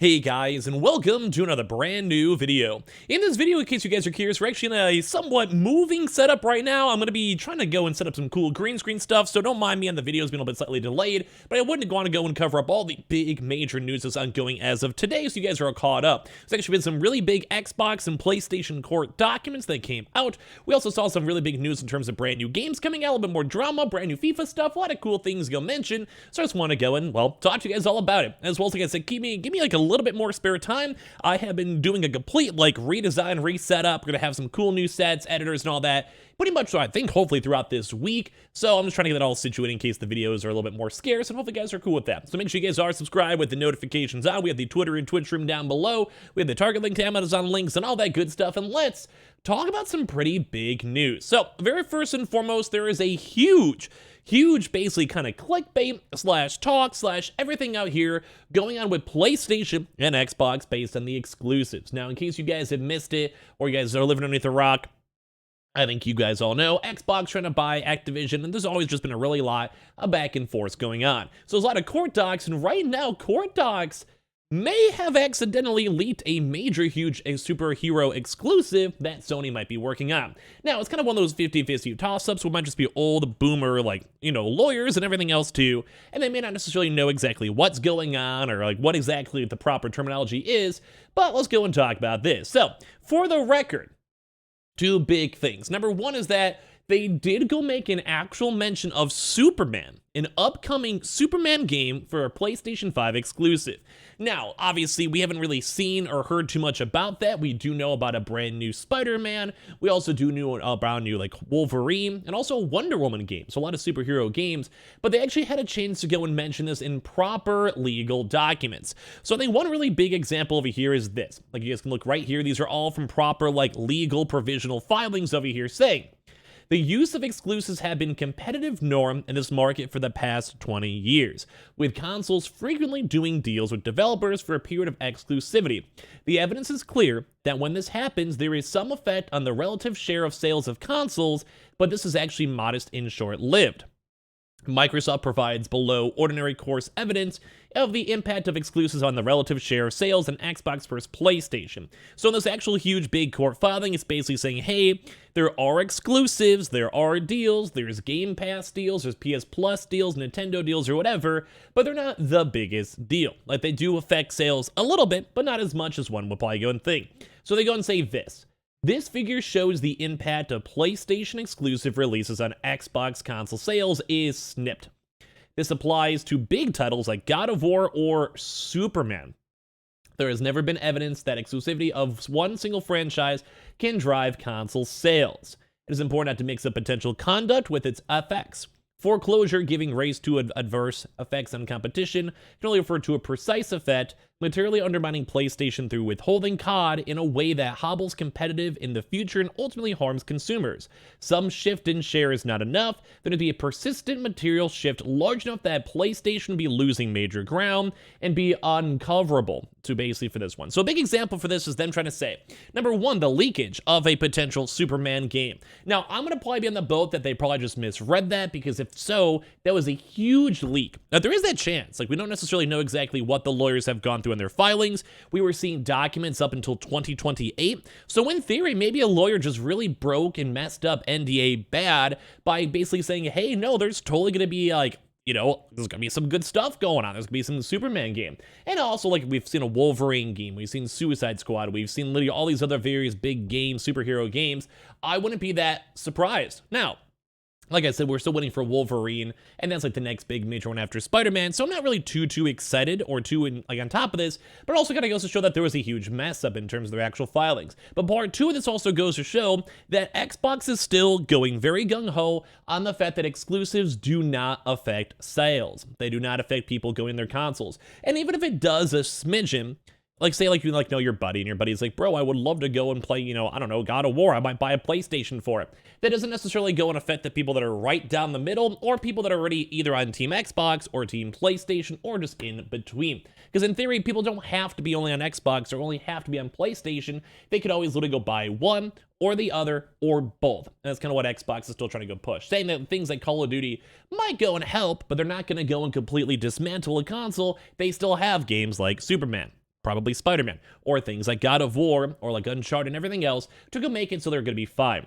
Hey guys, and welcome to another brand new video. In this video, in case you guys are curious, we're actually in a somewhat moving setup right now. I'm going to be trying to go and set up some cool green screen stuff, so don't mind me on the video's been a little bit slightly delayed, but I wouldn't want to go and cover up all the big major news that's ongoing as of today, so you guys are all caught up. There's actually been some really big Xbox and PlayStation court documents that came out. We also saw some really big news in terms of brand new games coming out, a little bit more drama, brand new FIFA stuff, a lot of cool things to go mention, so I just want to go and, well, talk to you guys all about it. As well as, like I said, give me like a little bit more spare time. I have been doing a complete like redesign, reset up. We're gonna have some cool new sets, editors, and all that. Pretty much so I think hopefully throughout this week. So I'm just trying to get that all situated in case the videos are a little bit more scarce, and hopefully you guys are cool with that. So make sure you guys are subscribed with the notifications on. We have the Twitter and Twitch room down below. We have the Target link to Amazon links and all that good stuff. And let's talk about some pretty big news. So very first and foremost, there is a huge basically kind of clickbait slash talk slash everything out here going on with PlayStation and Xbox based on the exclusives. Now, in case you guys have missed it or you guys are living underneath a rock, I think you guys all know Xbox trying to buy Activision, and there's always just been a really lot of back and forth going on. So there's a lot of court docs, and right now court docs may have accidentally leaked a major, huge superhero exclusive that Sony might be working on. Now, it's kind of one of those 50-50 toss-ups where it might just be old boomer, like, lawyers and everything else too, and they may not necessarily know exactly what's going on or like what exactly the proper terminology is, but let's go and talk about this. So, for the record, two big things. Number one is that they did go make an actual mention of Superman, an upcoming Superman game for a PlayStation 5 exclusive. Now, obviously, we haven't really seen or heard too much about that. We do know about a brand new Spider-Man. We also do know about a new, like, Wolverine and also a Wonder Woman game. So a lot of superhero games, but they actually had a chance to go and mention this in proper legal documents. So I think one really big example over here is this. Like, you guys can look right here. These are all from proper, like, legal provisional filings over here saying, the use of exclusives have been competitive norm in this market for the past 20 years, with consoles frequently doing deals with developers for a period of exclusivity. The evidence is clear that when this happens, there is some effect on the relative share of sales of consoles, but this is actually modest and short-lived. Microsoft provides below ordinary course evidence of the impact of exclusives on the relative share of sales in Xbox versus PlayStation. So in this actual huge big court filing, it's basically saying, hey, there are exclusives, there are deals, there's Game Pass deals, there's PS Plus deals, Nintendo deals, or whatever, but they're not the biggest deal. Like, they do affect sales a little bit, but not as much as one would probably go and think. So they go and say this. This figure shows the impact of PlayStation exclusive releases on Xbox console sales is snipped. This applies to big titles like God of War or Superman. There has never been evidence that exclusivity of one single franchise can drive console sales. It is important not to mix up potential conduct with its effects. Foreclosure giving rise to adverse effects on competition can only refer to a precise effect, materially undermining PlayStation through withholding COD in a way that hobbles competitive in the future and ultimately harms consumers. Some shift in share is not enough. There would be a persistent material shift large enough that PlayStation would be losing major ground and be uncoverable. So basically for this one. So a big example for this is them trying to say, number one, the leakage of a potential Superman game. Now, I'm going to probably be on the boat that they probably just misread that, because if so, that was a huge leak. Now, there is that chance. Like, we don't necessarily know exactly what the lawyers have gone through in their filings. We were seeing documents up until 2028. So in theory, maybe a lawyer just really broke and messed up NDA bad by basically saying, hey, no, there's totally going to be like, there's gonna be some good stuff going on. There's gonna be some Superman game. And also, like, we've seen a Wolverine game. We've seen Suicide Squad. We've seen literally all these other various big games, superhero games. I wouldn't be that surprised. Now, like I said, we're still waiting for Wolverine, and that's like the next big major one after Spider-Man, so I'm not really too excited or on top of this, but also kind of goes to show that there was a huge mess up in terms of their actual filings. But part two of this also goes to show that Xbox is still going very gung-ho on the fact that exclusives do not affect sales. They do not affect people going their consoles. And even if it does a smidgen, like, say, like, you know your buddy, and your buddy's like, bro, I would love to go and play, I don't know, God of War. I might buy a PlayStation for it. That doesn't necessarily go and affect the people that are right down the middle, or people that are already either on Team Xbox or Team PlayStation, or just in between. Because in theory, people don't have to be only on Xbox or only have to be on PlayStation. They could always literally go buy one or the other or both. And that's kind of what Xbox is still trying to go push. Saying that things like Call of Duty might go and help, but they're not going to go and completely dismantle a console. They still have games like Superman. probably Spider-Man, or things like God of War, or like Uncharted and everything else to go make it so they're going to be fine.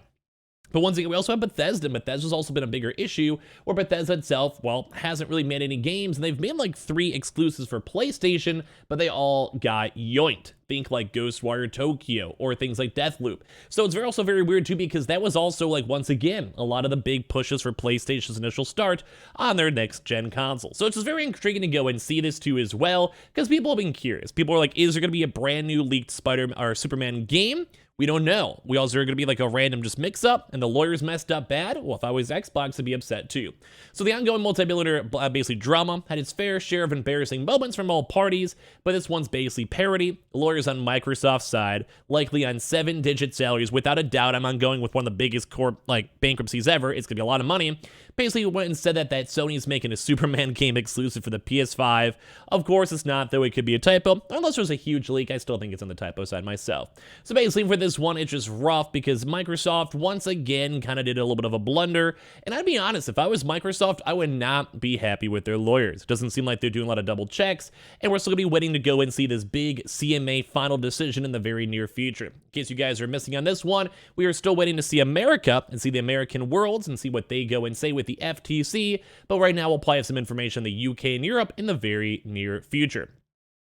But once again, we also have Bethesda. Bethesda's also been a bigger issue, where Bethesda itself, well, hasn't really made any games, and they've made like 3 exclusives for PlayStation, but they all got yoinked. Think like Ghostwire Tokyo, or things like Deathloop. So it's also very weird too, because that was also like, once again, a lot of the big pushes for PlayStation's initial start on their next gen console. So it's just very intriguing to go and see this too as well, because people have been curious. People are like, is there going to be a brand new leaked Spider-Man or Superman game? We don't know. We also are going to be like a random just mix-up, and the lawyers messed up bad? Well, if I was Xbox, I'd be upset too. So the ongoing multi-billionaire basically drama had its fair share of embarrassing moments from all parties, but this one's basically parody. The lawyers on Microsoft's side, likely on 7-digit salaries, without a doubt. I'm going with one of the biggest bankruptcies ever. It's going to be a lot of money. Basically went and said that Sony's making a Superman game exclusive for the PS5. Of course it's not, though it could be a typo. Unless there's a huge leak, I still think it's on the typo side myself. So basically for this one, it's just rough because Microsoft once again kind of did a little bit of a blunder. And I'd be honest, if I was Microsoft, I would not be happy with their lawyers. It doesn't seem like they're doing a lot of double checks, and we're still going to be waiting to go and see this big CMA final decision in the very near future. In case you guys are missing on this one, we are still waiting to see America and see the American worlds and see what they go and say with the FTC, but right now we'll probably have some information on the UK and Europe in the very near future.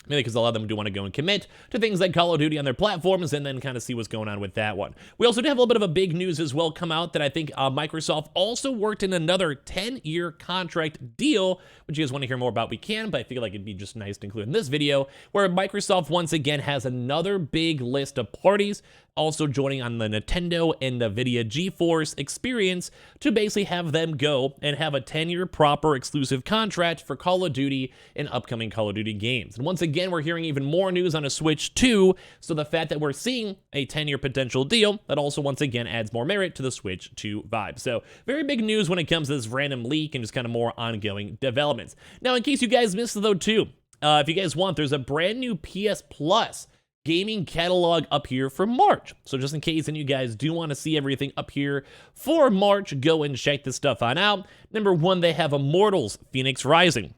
Mainly because a lot of them do want to go and commit to things like Call of Duty on their platforms and then kind of see what's going on with that one. We also do have a little bit of a big news as well come out that I think Microsoft also worked in another 10-year contract deal, which you guys want to hear more about, we can, but I feel like it'd be just nice to include in this video, where Microsoft once again has another big list of parties also joining on the Nintendo and NVIDIA GeForce experience to basically have them go and have a 10-year proper exclusive contract for Call of Duty and upcoming Call of Duty games. And once again, we're hearing even more news on a Switch 2, so the fact that we're seeing a 10-year potential deal, that also once again adds more merit to the Switch 2 vibe. So very big news when it comes to this random leak and just kind of more ongoing developments. Now, in case you guys missed it though too, if you guys want, there's a brand new PS Plus gaming catalog up here for March. So just in case any of you guys do want to see everything up here for March, go and check this stuff on out. Number 1, they have Immortals Phoenix Rising.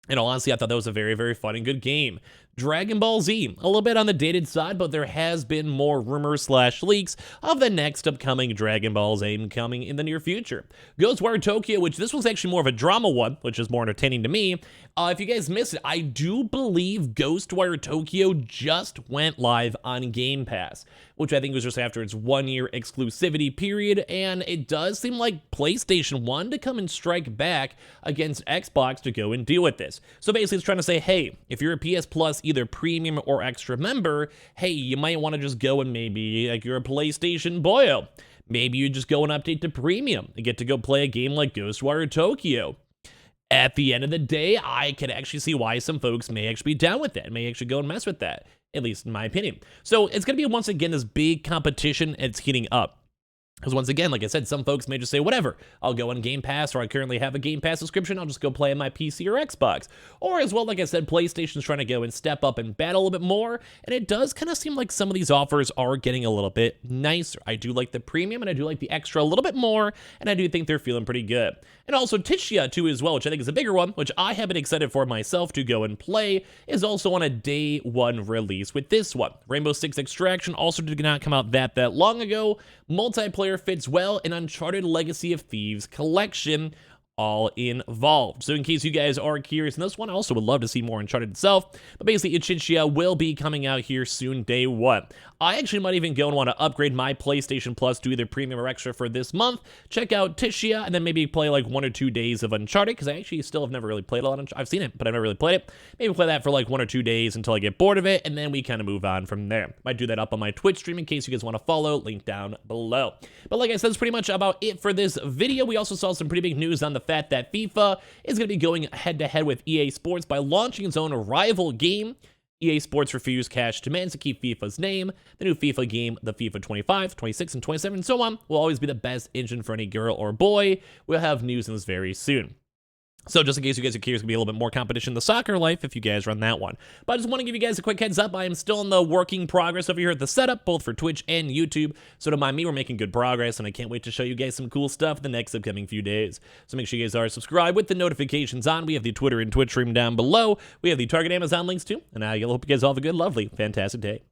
And honestly, I thought that was a very, very fun and good game. Dragon Ball Z, a little bit on the dated side, but there has been more rumors / leaks of the next upcoming Dragon Ball Z coming in the near future. Ghostwire Tokyo, which this was actually more of a drama one, which is more entertaining to me. If you guys missed it, I do believe Ghostwire Tokyo just went live on Game Pass, which I think was just after its 1-year exclusivity period, and it does seem like PlayStation wanted to come and strike back against Xbox to go and deal with this. So basically it's trying to say, hey, if you're a PS Plus either premium or extra member, hey, you might want to just go and maybe, like, you're a PlayStation boyo, maybe you just go and update to premium and get to go play a game like Ghostwire Tokyo. At the end of the day, I could actually see why some folks may actually be down with that, may actually go and mess with that, at least in my opinion. So it's going to be, once again, this big competition, and it's heating up. Because once again, like I said, some folks may just say, whatever, I'll go on Game Pass, or I currently have a Game Pass subscription, I'll just go play on my PC or Xbox. Or as well, like I said, PlayStation's trying to go and step up and battle a little bit more, and it does kind of seem like some of these offers are getting a little bit nicer. I do like the premium, and I do like the extra a little bit more, and I do think they're feeling pretty good. And also Tishia too as well, which I think is a bigger one, which I have been excited for myself to go and play, is also on a day 1 release with this one. Rainbow Six Extraction also did not come out that long ago. Multiplayer fits well, an Uncharted Legacy of Thieves collection, all involved. So in case you guys are curious, and this one I also would love to see more Uncharted itself, but basically Tishia will be coming out here soon, day 1. I actually might even go and want to upgrade my PlayStation Plus to either premium or extra for this month. Check out Tishia, and then maybe play like 1 or 2 days of Uncharted, because I actually still have never really played a lot of Uncharted. I've seen it, but I've never really played it. Maybe play that for like 1 or 2 days until I get bored of it, and then we kind of move on from there. Might do that up on my Twitch stream in case you guys want to follow, link down below. But like I said, that's pretty much about it for this video. We also saw some pretty big news on the fact that FIFA is going to be going head-to-head with EA Sports by launching its own rival game. EA Sports refused cash demands to keep FIFA's name. The new FIFA game, the FIFA 25, 26, and 27, and so on, will always be the best engine for any girl or boy. We'll have news on this very soon. So just in case you guys are curious, it's going to be a little bit more competition in the soccer life if you guys run that one. But I just want to give you guys a quick heads up. I am still in the working progress over here at the setup, both for Twitch and YouTube. So don't mind me, we're making good progress, and I can't wait to show you guys some cool stuff the next upcoming few days. So make sure you guys are subscribed with the notifications on. We have the Twitter and Twitch stream down below. We have the Target Amazon links too. And I hope you guys all have a good, lovely, fantastic day.